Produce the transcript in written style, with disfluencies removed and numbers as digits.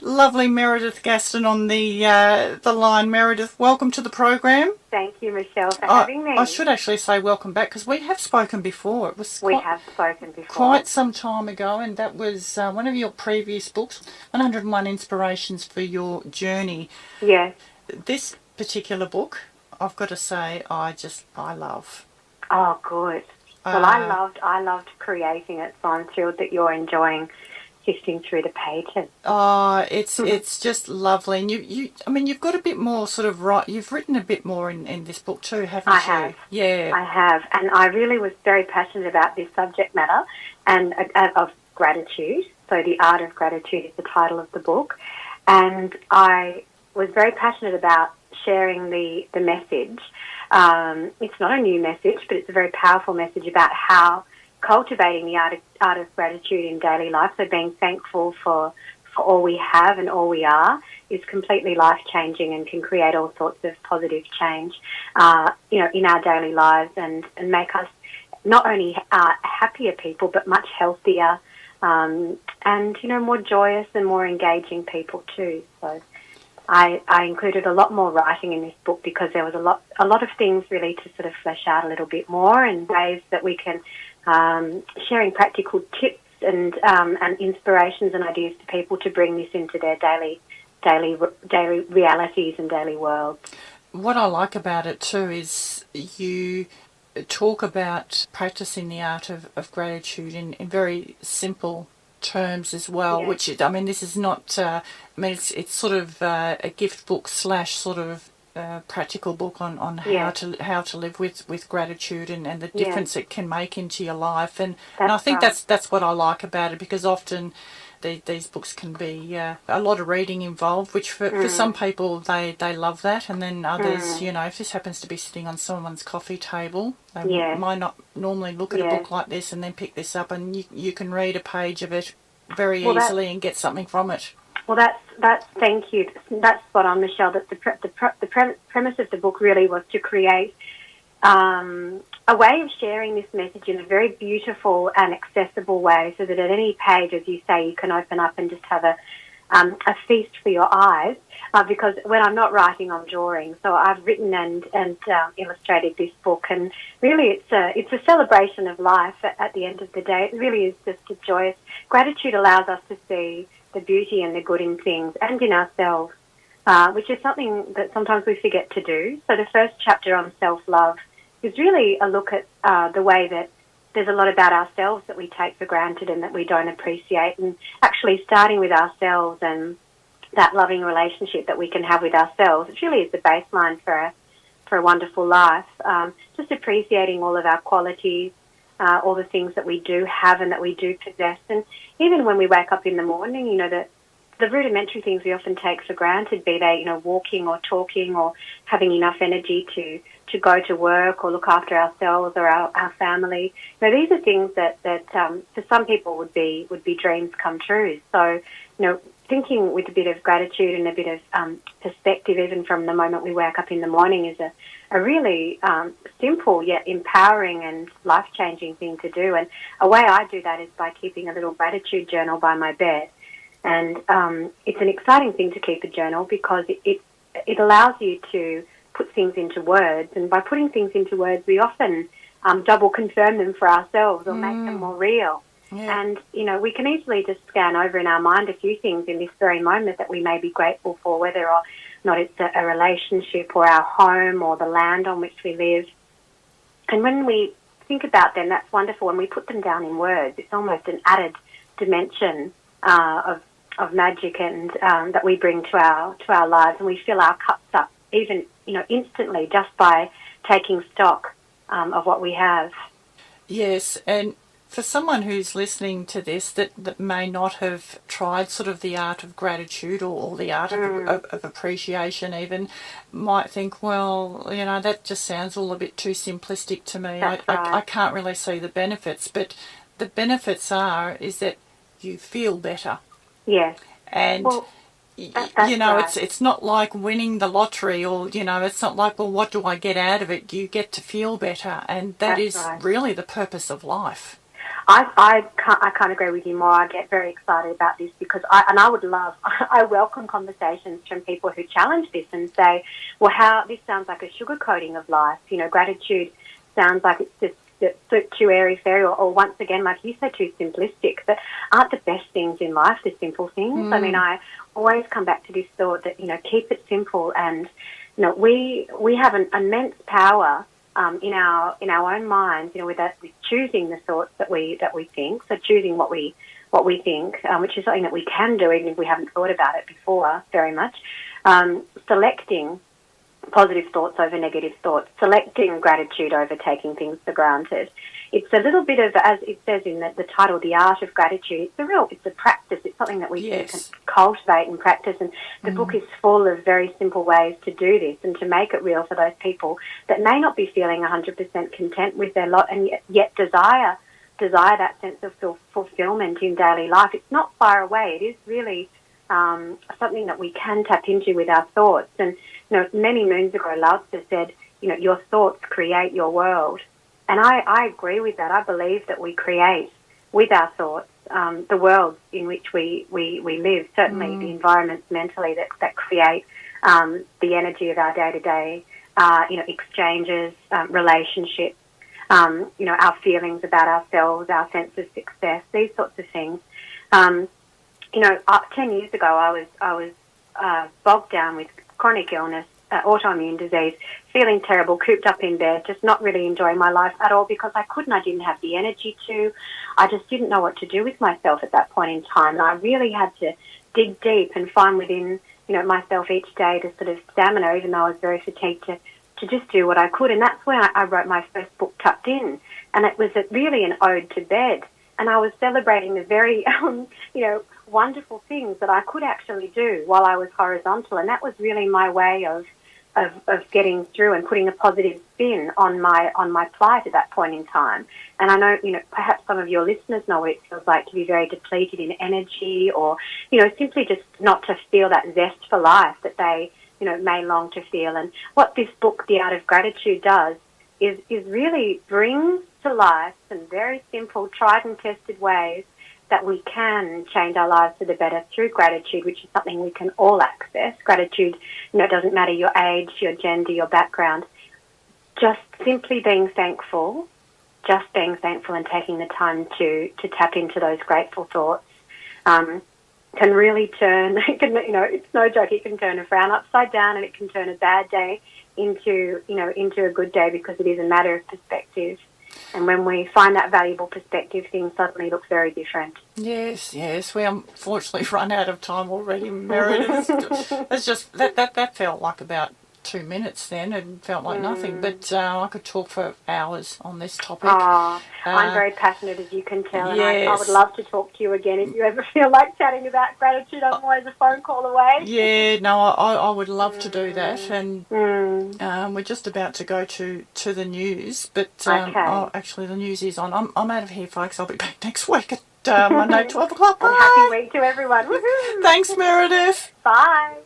lovely Meredith Gaston on the line. Meredith, welcome to the program. Thank you, Mishelle, for having me. I should actually say welcome back because we have spoken before. We have spoken before. Quite some time ago, and that was one of your previous books, 101 Inspirations for Your Journey. Yes. This particular book, I've got to say, I love. Oh, good. Well, I loved creating it, so I'm thrilled that you're enjoying sifting through the pages. Oh, it's just lovely, and you've got a bit more sort of you've written a bit more in this book too, haven't you? I have. Yeah, I have, and I really was very passionate about this subject matter and of gratitude. So, The Art of Gratitude is the title of the book, and I was very passionate about sharing the message. It's not a new message, but it's a very powerful message about how cultivating the art of gratitude in daily life, so being thankful for all we have and all we are, is completely life-changing and can create all sorts of positive change, in our daily lives and make us not only happier people, but much healthier and, more joyous and more engaging people too. So I included a lot more writing in this book because there was a lot of things really to sort of flesh out a little bit more and ways that we can sharing practical tips and inspirations and ideas to people to bring this into their daily realities and daily worlds. What I like about it too is you talk about practicing the art of gratitude in very simple terms as well, yeah. Which this is not it's sort of a gift book / sort of practical book on how to live with gratitude and the difference it can make into your life, and I think that's what I like about it, because often these books can be a lot of reading involved, which for some people they love that, and then others, if this happens to be sitting on someone's coffee table, they might not normally look at a book like this and then pick this up, and you can read a page of it very easily and get something from it. Well, that's thank you. That's spot on, Mishelle. That the premise of the book really was to create a way of sharing this message in a very beautiful and accessible way, so that at any page, as you say, you can open up and just have a feast for your eyes. Because when I'm not writing, I'm drawing. So I've written and illustrated this book, and really it's a celebration of life. At the end of the day, it really is just a joyous. Gratitude allows us to see the beauty and the good in things and in ourselves, which is something that sometimes we forget to do. So the first chapter on self-love is really a look at the way that there's a lot about ourselves that we take for granted and that we don't appreciate, and actually starting with ourselves and that loving relationship that we can have with ourselves, which really is the baseline for a wonderful life. Just appreciating all of our qualities, all the things that we do have and that we do possess. And even when we wake up in the morning, the rudimentary things we often take for granted, be they, walking or talking or having enough energy to go to work or look after ourselves or our family. These are things that for some people would be dreams come true. So, thinking with a bit of gratitude and a bit of perspective, even from the moment we wake up in the morning, is a really simple yet empowering and life-changing thing to do. And a way I do that is by keeping a little gratitude journal by my bed. And it's an exciting thing to keep a journal because it allows you to put things into words. And by putting things into words, we often double confirm them for ourselves or make them more real. Yeah. And, we can easily just scan over in our mind a few things in this very moment that we may be grateful for, whether or not it's a relationship or our home or the land on which we live. And when we think about them, that's wonderful. When we put them down in words, it's almost an added dimension of magic and that we bring to our lives, and we fill our cups up even, instantly just by taking stock of what we have. Yes, and for someone who's listening to this that may not have tried sort of the art of gratitude or the art of appreciation even, might think, well, that just sounds all a bit too simplistic to me. I can't really see the benefits, but the benefits is that you feel better. Yes. And it's not like winning the lottery, or it's not like, well, what do I get out of it? You get to feel better, and that is really the purpose of life. I can't agree with you more. I get very excited about this because I welcome conversations from people who challenge this and say, well, this sounds like a sugarcoating of life. Gratitude sounds like it's just too airy-fairy or once again, like you said, too simplistic. But aren't the best things in life the simple things? I mean, I always come back to this thought that, keep it simple. And, we have an immense power in our own minds, with choosing the thoughts that we think. So choosing what we think, which is something that we can do even if we haven't thought about it before very much. Selecting positive thoughts over negative thoughts, selecting gratitude over taking things for granted. It's a little bit of, as it says in the title, The Art of Gratitude. It's a practice. It's something that we can cultivate and practice. And the book is full of very simple ways to do this and to make it real for those people that may not be feeling 100% content with their lot and yet desire that sense of fulfillment in daily life. It's not far away. It is really something that we can tap into with our thoughts. And, many moons ago, Lao Tzu said, your thoughts create your world. And I agree with that. I believe that we create with our thoughts the world in which we live, certainly the environments mentally that create the energy of our day-to-day, exchanges, relationships, our feelings about ourselves, our sense of success, these sorts of things. 10 years ago, I was bogged down with chronic illness, autoimmune disease, feeling terrible, cooped up in bed, just not really enjoying my life at all because I didn't have the energy to. I just didn't know what to do with myself at that point in time. And I really had to dig deep and find within, myself each day the sort of stamina, even though I was very fatigued, to just do what I could. And that's when I wrote my first book, Tucked In. And it was really an ode to bed. And I was celebrating the very, wonderful things that I could actually do while I was horizontal. And that was really my way of getting through and putting a positive spin on my plight at that point in time. And I know, perhaps some of your listeners know what it feels like to be very depleted in energy or, simply just not to feel that zest for life that they, may long to feel. And what this book, The Art of Gratitude, does is really brings to life some very simple, tried and tested ways that we can change our lives for the better through gratitude, which is something we can all access. Gratitude, it doesn't matter your age, your gender, your background. Just simply being thankful and taking the time to tap into those grateful thoughts can really turn, it's no joke, it can turn a frown upside down and it can turn a bad day into a good day because it is a matter of perspective. And when we find that valuable perspective, things suddenly look very different. Yes. We unfortunately run out of time already, Meredith. It's just that felt like about 2 minutes then. It felt like nothing. But I could talk for hours on this topic. I'm very passionate, as you can tell, and I would love to talk to you again if you ever feel like chatting about gratitude. I'm always a phone call away. Yeah, no, I would love to do that. And we're just about to go to the news. But actually, the news is on. I'm out of here, folks. I'll be back next week at Monday, 12 o'clock. Bye. Happy week to everyone. Woohoo! Thanks, Meredith. Bye.